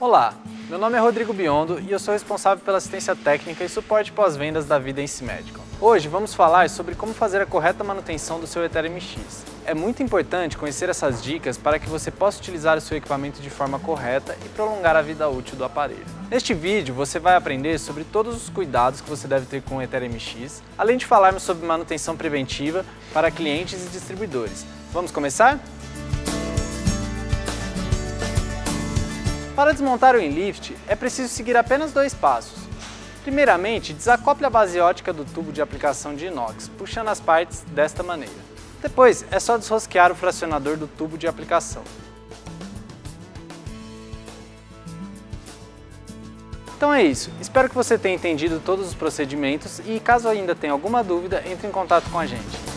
Olá, meu nome é Rodrigo Biondo e eu sou responsável pela assistência técnica e suporte pós-vendas da Vidence Medical. Hoje vamos falar sobre como fazer a correta manutenção do seu Ethereum MX. É muito importante conhecer essas dicas para que você possa utilizar o seu equipamento de forma correta e prolongar a vida útil do aparelho. Neste vídeo você vai aprender sobre todos os cuidados que você deve ter com o Ethereum MX, além de falarmos sobre manutenção preventiva para clientes e distribuidores. Vamos começar? Para desmontar o Inlift, é preciso seguir apenas 2 passos. Primeiramente, desacople a base ótica do tubo de aplicação de inox, puxando as partes desta maneira. Depois, é só desrosquear o fracionador do tubo de aplicação. Então é isso, espero que você tenha entendido todos os procedimentos e caso ainda tenha alguma dúvida, entre em contato com a gente.